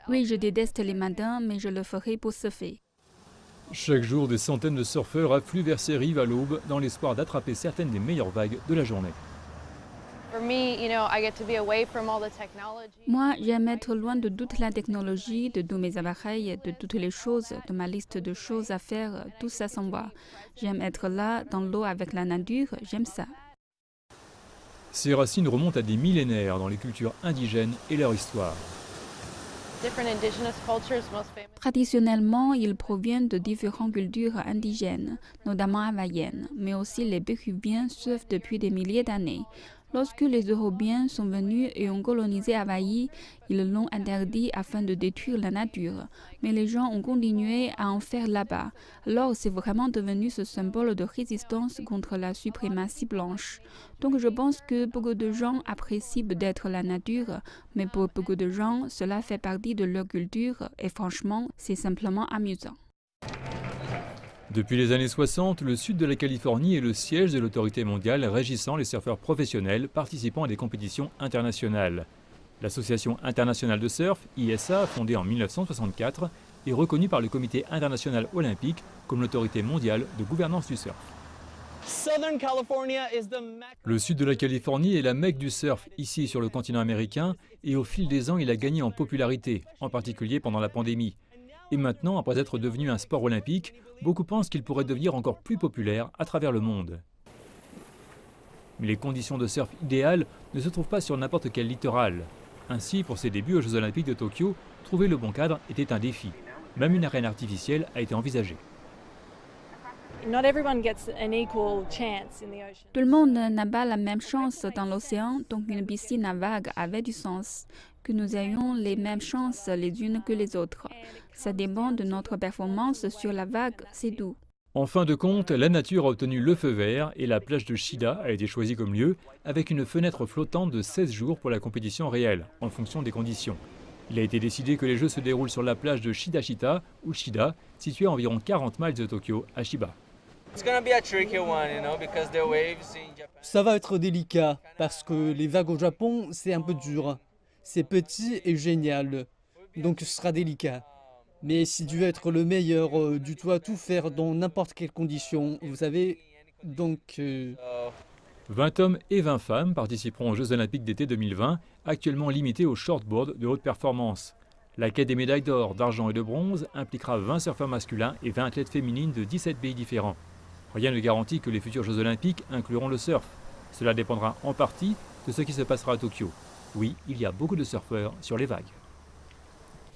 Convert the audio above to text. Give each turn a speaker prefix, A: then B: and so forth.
A: Oui, je déteste les matins, mais je le ferai pour surfer.
B: Chaque jour, des centaines de surfeurs affluent vers ces rives à l'aube dans l'espoir d'attraper certaines des meilleures vagues de la journée.
A: Moi, j'aime être loin de toute la technologie, de tous mes appareils, de toutes les choses, de ma liste de choses à faire, tout ça s'en va. J'aime être là, dans l'eau avec la nature, j'aime ça.
B: Ces racines remontent à des millénaires dans les cultures indigènes et leur histoire.
A: Traditionnellement, ils proviennent de différentes cultures indigènes, notamment hawaïennes, mais aussi les Péruviens surfent depuis des milliers d'années. Lorsque les Européens sont venus et ont colonisé Hawaï, ils l'ont interdit afin de détruire la nature. Mais les gens ont continué à en faire là-bas. Alors c'est vraiment devenu ce symbole de résistance contre la suprématie blanche. Donc je pense que beaucoup de gens apprécient peut-être la nature, mais pour beaucoup de gens, cela fait partie de leur culture et franchement, c'est simplement amusant.
B: Depuis les années 60, le sud de la Californie est le siège de l'autorité mondiale régissant les surfeurs professionnels participant à des compétitions internationales. L'Association internationale de surf, ISA, fondée en 1964, est reconnue par le Comité international olympique comme l'autorité mondiale de gouvernance du surf. Le sud de la Californie est la Mecque du surf ici sur le continent américain et au fil des ans il a gagné en popularité, en particulier pendant la pandémie. Et maintenant, après être devenu un sport olympique, beaucoup pensent qu'il pourrait devenir encore plus populaire à travers le monde. Mais les conditions de surf idéales ne se trouvent pas sur n'importe quel littoral. Ainsi, pour ses débuts aux Jeux Olympiques de Tokyo, trouver le bon cadre était un défi. Même une arène artificielle a été envisagée.
A: Tout le monde n'a pas la même chance dans l'océan, donc une piscine à vagues avait du sens. Que nous ayons les mêmes chances les unes que les autres. Ça dépend de notre performance sur la vague, c'est tout.
B: En fin de compte, la nature a obtenu le feu vert et la plage de Shida a été choisie comme lieu, avec une fenêtre flottante de 16 jours pour la compétition réelle, en fonction des conditions. Il a été décidé que les Jeux se déroulent sur la plage de Shidashita, ou Shida, située à environ 40 miles de Tokyo, à Chiba.
C: Ça va être délicat, parce que les vagues au Japon, c'est un peu dur. C'est petit et génial, donc ce sera délicat. Mais si tu veux être le meilleur, tu dois tout faire dans n'importe quelle condition, vous savez, donc...
B: 20 hommes et 20 femmes participeront aux Jeux Olympiques d'été 2020, actuellement limités au shortboard de haute performance. La quête des médailles d'or, d'argent et de bronze impliquera 20 surfeurs masculins et 20 athlètes féminines de 17 pays différents. Rien ne garantit que les futurs Jeux Olympiques incluront le surf. Cela dépendra en partie de ce qui se passera à Tokyo. Oui, il y a beaucoup de surfeurs sur les vagues.